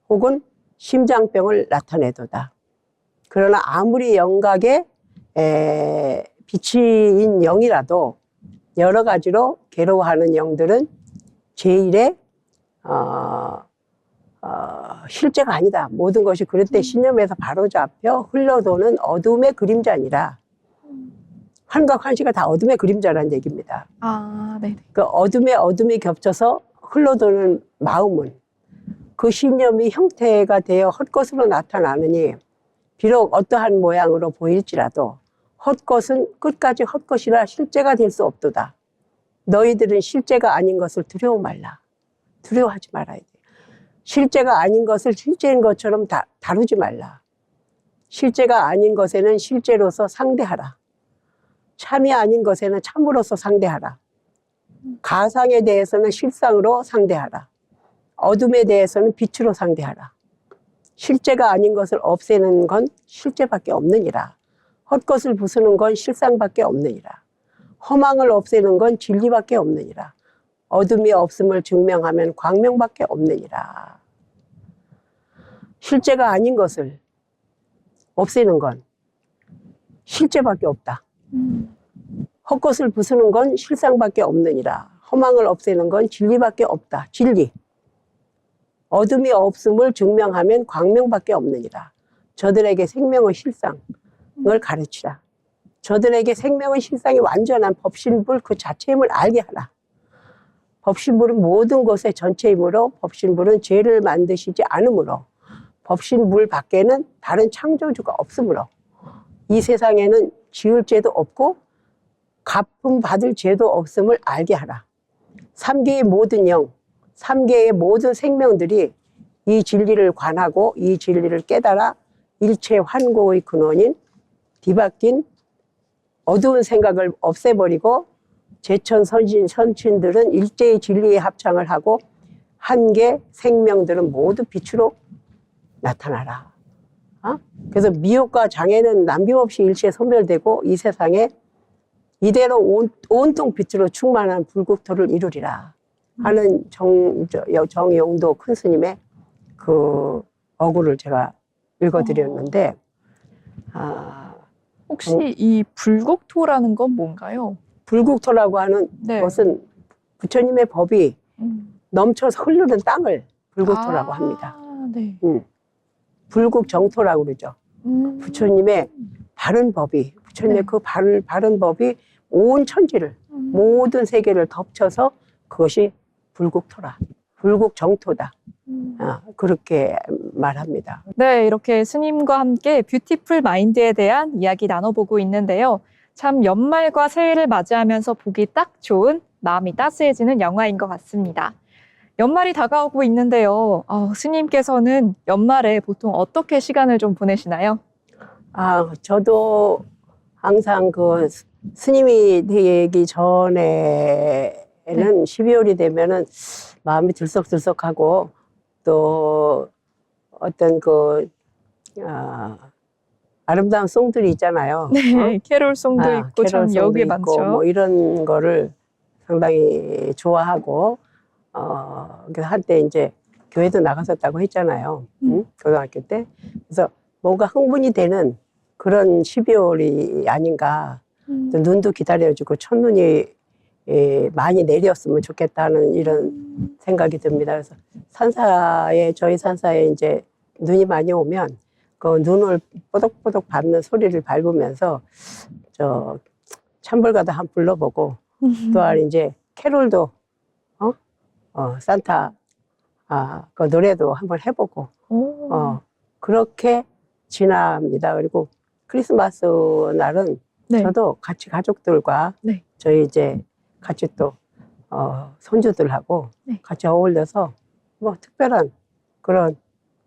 혹은 심장병을 나타내도다. 그러나 아무리 영각에 비치인 영이라도 여러 가지로 괴로워하는 영들은 제일의 실제가 아니다. 모든 것이 그럴 때 신념에서 바로 잡혀 흘러도는 어둠의 그림자니라. 환각 환시가 다 어둠의 그림자라는 얘기입니다. 네. 그 어둠이 겹쳐서 흘러도는 마음은 그 신념이 형태가 되어 헛것으로 나타나느니 비록 어떠한 모양으로 보일지라도 헛것은 끝까지 헛것이라 실제가 될 수 없도다. 너희들은 실제가 아닌 것을 두려워 말라. 두려워하지 말아야 돼. 실제가 아닌 것을 실제인 것처럼 다루지 말라. 실제가 아닌 것에는 실제로서 상대하라. 참이 아닌 것에는 참으로서 상대하라. 가상에 대해서는 실상으로 상대하라. 어둠에 대해서는 빛으로 상대하라. 실제가 아닌 것을 없애는 건 실제밖에 없느니라. 헛것을 부수는 건 실상밖에 없느니라. 허망을 없애는 건 진리밖에 없느니라. 어둠이 없음을 증명하면 광명밖에 없느니라. 실제가 아닌 것을 없애는 건 실제밖에 없다. 헛것을 부수는 건 실상밖에 없느니라. 허망을 없애는 건 진리밖에 없다. 진리. 어둠이 없음을 증명하면 광명밖에 없느니라. 저들에게 생명의 실상을 가르치라. 저들에게 생명의 실상이 완전한 법신불 그 자체임을 알게 하라. 법신불은 모든 것의 전체이므로 법신불은 죄를 만드시지 않으므로 법신불 밖에는 다른 창조주가 없으므로 이 세상에는 지을 죄도 없고 갚음 받을 죄도 없음을 알게 하라. 3계의 모든 영, 3계의 모든 생명들이 이 진리를 관하고 이 진리를 깨달아 일체 환고의 근원인 뒤바뀐 어두운 생각을 없애버리고 제천 선친들은 일제의 진리에 합창을 하고 한계 생명들은 모두 빛으로 나타나라. 그래서 미혹과 장애는 남김없이 일체에 소멸되고 이 세상에 이대로 온통 빛으로 충만한 불국토를 이루리라 하는 정영도 큰 스님의 그 어구를 제가 읽어드렸는데 혹시 이 불국토라는 건 뭔가요? 불국토라고 하는 네. 것은 부처님의 법이 넘쳐서 흐르는 땅을 불국토라고 합니다. 네. 불국정토라고 그러죠. 부처님의 바른 법이, 부처님의 네. 그 바른 법이 온 천지를, 모든 세계를 덮쳐서 그것이 불국토라, 불국정토다. 그렇게 말합니다. 네, 이렇게 스님과 함께 뷰티풀 마인드에 대한 이야기 나눠보고 있는데요. 참 연말과 새해를 맞이하면서 보기 딱 좋은 마음이 따스해지는 영화인 것 같습니다. 연말이 다가오고 있는데요. 스님께서는 연말에 보통 어떻게 시간을 좀 보내시나요? 저도 항상 그 스님이 되기 전에는 12월이 되면은 마음이 들썩들썩하고 또 어떤 그 아름다운 송들이 있잖아요. 네, 캐롤송도 있고 참 캐롤송도 여기에 있고 많죠. 뭐 이런 거를 상당히 좋아하고 그래서 한때 이제 교회도 나갔었다고 했잖아요. 고등학교 때. 그래서 뭔가 흥분이 되는 그런 12월이 아닌가. 또 눈도 기다려주고 첫눈이 많이 내렸으면 좋겠다는 이런 생각이 듭니다. 그래서 저희 산사에 이제 눈이 많이 오면 그 눈을 뽀독뽀독 밟는 소리를 밟으면서 찬불가도 한번 불러보고 또한 이제 캐롤도 산타 그 노래도 한번 해보고 그렇게 지납니다. 그리고 크리스마스 날은 네. 저도 같이 가족들과 네. 저희 이제 같이 또 손주들하고 네. 같이 어울려서 뭐 특별한 그런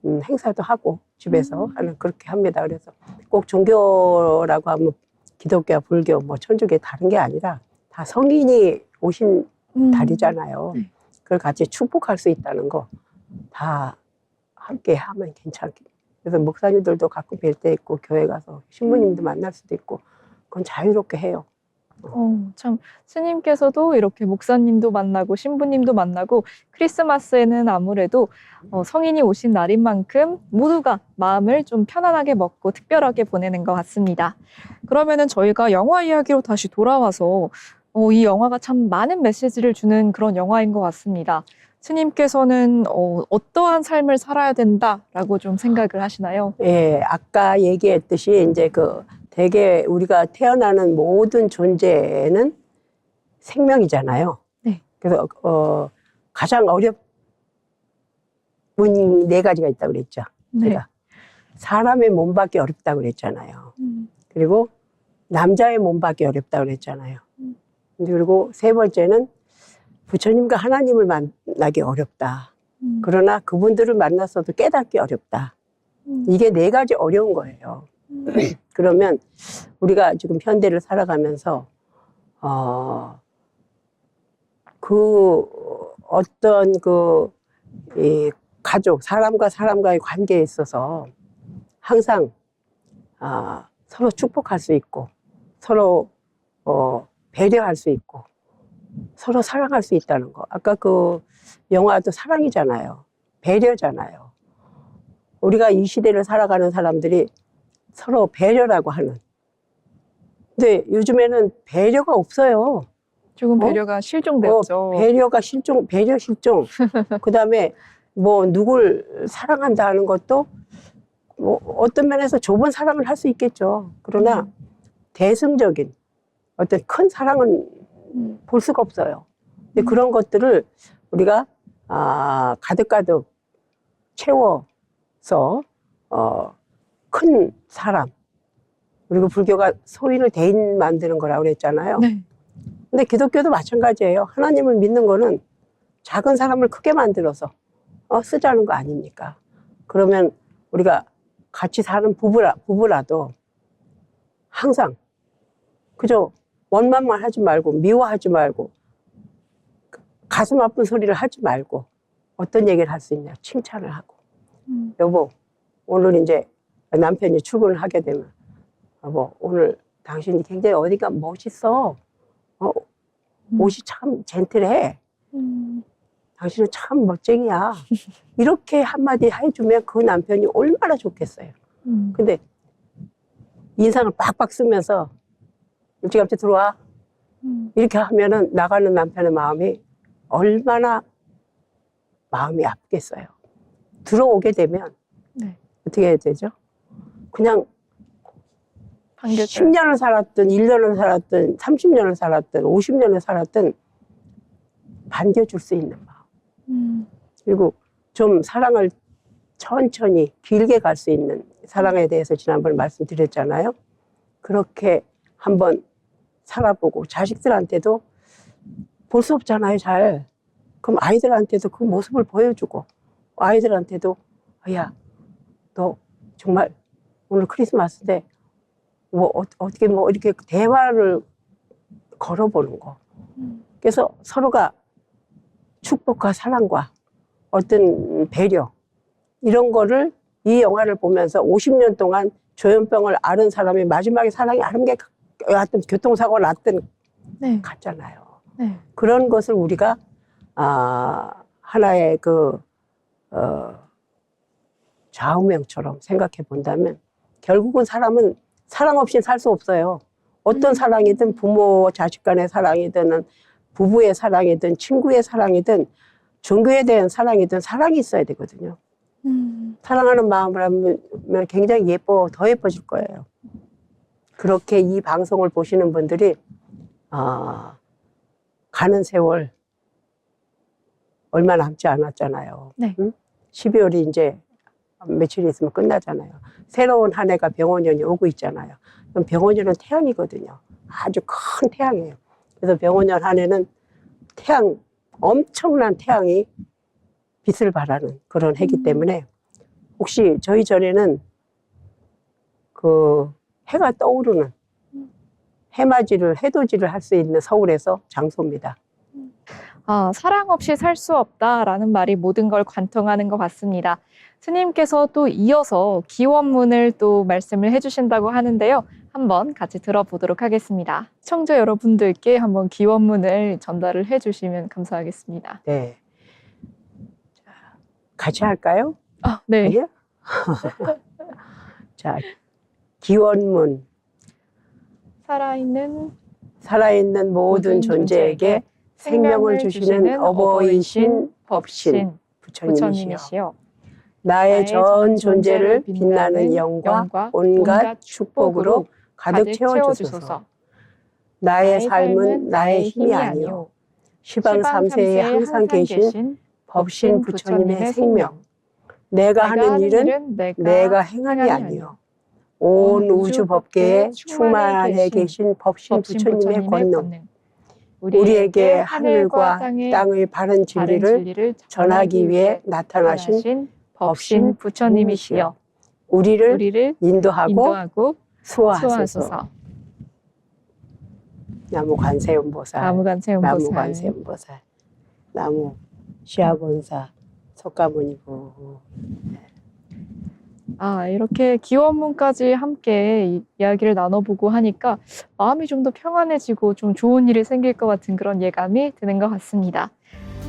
행사도 하고 집에서 하는 그렇게 합니다. 그래서 꼭 종교라고 하면 기독교와 불교 뭐 천주교 다른 게 아니라 다 성인이 오신 달이잖아요. 네. 그걸 같이 축복할 수 있다는 거 다 함께 하면 괜찮게. 그래서 목사님들도 가끔 뵐 때 있고 교회 가서 신부님도 만날 수도 있고 그건 자유롭게 해요. 참 스님께서도 이렇게 목사님도 만나고 신부님도 만나고 크리스마스에는 아무래도 성인이 오신 날인 만큼 모두가 마음을 좀 편안하게 먹고 특별하게 보내는 것 같습니다. 그러면은 저희가 영화 이야기로 다시 돌아와서 이 영화가 참 많은 메시지를 주는 그런 영화인 것 같습니다. 스님께서는 어떠한 삶을 살아야 된다라고 좀 생각을 하시나요? 예, 아까 얘기했듯이 이제 대개 우리가 태어나는 모든 존재는 생명이잖아요. 네. 그래서 가장 어려운 네 가지가 있다고 그랬죠. 네. 제가 사람의 몸 받기 어렵다고 그랬잖아요. 그리고 남자의 몸 받기 어렵다고 그랬잖아요. 그리고 세 번째는 부처님과 하나님을 만나기 어렵다. 그러나 그분들을 만났어도 깨닫기 어렵다. 이게 네 가지 어려운 거예요. 그러면 우리가 지금 현대를 살아가면서 어떤 이 가족, 사람과 사람과의 관계에 있어서 항상 서로 축복할 수 있고 서로 배려할 수 있고 서로 사랑할 수 있다는 거. 아까 그 영화도 사랑이잖아요. 배려잖아요. 우리가 이 시대를 살아가는 사람들이 서로 배려라고 하는. 근데 요즘에는 배려가 없어요. 조금 배려가 실종되었죠. 배려가 실종, 배려 실종. 그다음에 뭐 누굴 사랑한다 하는 것도 뭐 어떤 면에서 좁은 사랑을 할 수 있겠죠. 그러나 대승적인 어떤 큰 사랑은 볼 수가 없어요. 근데 그런 것들을 우리가 가득가득 채워서 큰 사람, 그리고 불교가 소위를 대인 만드는 거라고 그랬잖아요. 네. 근데 기독교도 마찬가지예요. 하나님을 믿는 거는 작은 사람을 크게 만들어서 쓰자는 거 아닙니까? 그러면 우리가 같이 사는 부부라도 항상 그저 원망만 하지 말고, 미워하지 말고, 가슴 아픈 소리를 하지 말고, 어떤 얘기를 할 수 있냐? 칭찬을 하고. 여보, 오늘 이제 남편이 출근을 하게 되면, 여보, 오늘 당신이 굉장히 어디가 멋있어. 옷이 참 젠틀해. 당신은 참 멋쟁이야. 이렇게 한마디 해주면 그 남편이 얼마나 좋겠어요. 근데 인상을 빡빡 쓰면서 일찌감치 들어와. 이렇게 하면은 나가는 남편의 마음이 얼마나 마음이 아프겠어요. 들어오게 되면 네. 어떻게 해야 되죠? 그냥 반겨줘요. 10년을 살았든 1년을 살았든 30년을 살았든 50년을 살았든 반겨줄 수 있는 마음. 그리고 좀 사랑을 천천히 길게 갈 수 있는 사랑에 대해서 지난번에 말씀드렸잖아요. 그렇게 한번 살아보고 자식들한테도 볼 수 없잖아요, 잘. 그럼 아이들한테도 그 모습을 보여주고 아이들한테도 야, 너 정말 오늘 크리스마스인데 뭐 어떻게 뭐 이렇게 대화를 걸어보는 거. 그래서 서로가 축복과 사랑과 어떤 배려 이런 거를 이 영화를 보면서 50년 동안 조현병을 앓은 사람이 마지막에 사랑이 아름게 하여튼 교통사고가 났든 네. 갔잖아요. 네. 그런 것을 우리가 하나의 좌우명처럼 생각해 본다면 결국은 사람은 사랑 없이 살 수 없어요. 어떤 사랑이든 부모 자식 간의 사랑이든 부부의 사랑이든 친구의 사랑이든 종교에 대한 사랑이든 사랑이 있어야 되거든요. 사랑하는 마음을 하면 굉장히 더 예뻐질 거예요. 그렇게 이 방송을 보시는 분들이 가는 세월 얼마 남지 않았잖아요. 네. 12월이 이제 며칠 있으면 끝나잖아요. 새로운 한 해가 병원년이 오고 있잖아요. 그럼 병원년은 태양이거든요. 아주 큰 태양이에요. 그래서 병원년 한 해는 엄청난 태양이 빛을 발하는 그런 해기 때문에 혹시 저희 절에는 그 해가 떠오르는 해돋이를 할 수 있는 서울에서 장소입니다. 사랑 없이 살 수 없다라는 말이 모든 걸 관통하는 것 같습니다. 스님께서 또 이어서 기원문을 또 말씀을 해주신다고 하는데요. 한번 같이 들어보도록 하겠습니다. 시청자 여러분들께 한번 기원문을 전달을 해주시면 감사하겠습니다. 네. 자, 같이 할까요? 네. 아니요? 자, 기원문. 살아있는 모든 존재에게 생명을 주시는 어버이신 법신 부처님이시여. 나의 전 존재를 빛나는 영과 온갖 축복으로 가득 채워주소서. 나의 삶은 나의 힘이 아니요 시방 삼세에 항상 계신 법신 부처님의 생명. 내가 하는 일은 내가 행함이 아니요 온 우주 법계에 충만해 계신 법신 부처님의 권능. 우리에게 하늘과 땅의 바른 진리를 전하기 위해 나타나신 법신 부처님이시여. 우리를 인도하고 수호하소서. 나무 관세음보살, 나무 시아본사, 석가모니부. 이렇게 기원문까지 함께 이야기를 나눠보고 하니까 마음이 좀 더 평안해지고 좀 좋은 일이 생길 것 같은 그런 예감이 드는 것 같습니다.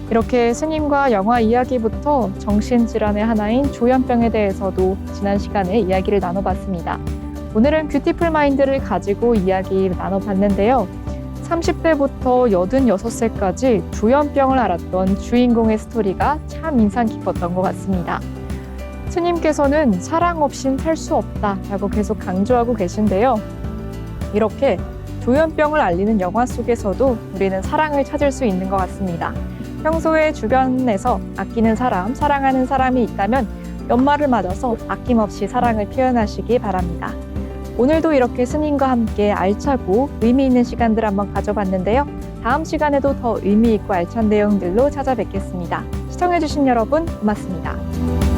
이렇게 스님과 영화 이야기부터 정신질환의 하나인 조현병에 대해서도 지난 시간에 이야기를 나눠봤습니다. 오늘은 뷰티풀 마인드를 가지고 이야기 나눠봤는데요. 30대부터 86세까지 조현병을 앓았던 주인공의 스토리가 참 인상 깊었던 것 같습니다. 스님께서는 사랑 없인 살 수 없다라고 계속 강조하고 계신데요. 이렇게 조현병을 알리는 영화 속에서도 우리는 사랑을 찾을 수 있는 것 같습니다. 평소에 주변에서 아끼는 사람, 사랑하는 사람이 있다면 연말을 맞아서 아낌없이 사랑을 표현하시기 바랍니다. 오늘도 이렇게 스님과 함께 알차고 의미 있는 시간들 한번 가져봤는데요. 다음 시간에도 더 의미 있고 알찬 내용들로 찾아뵙겠습니다. 시청해주신 여러분 고맙습니다.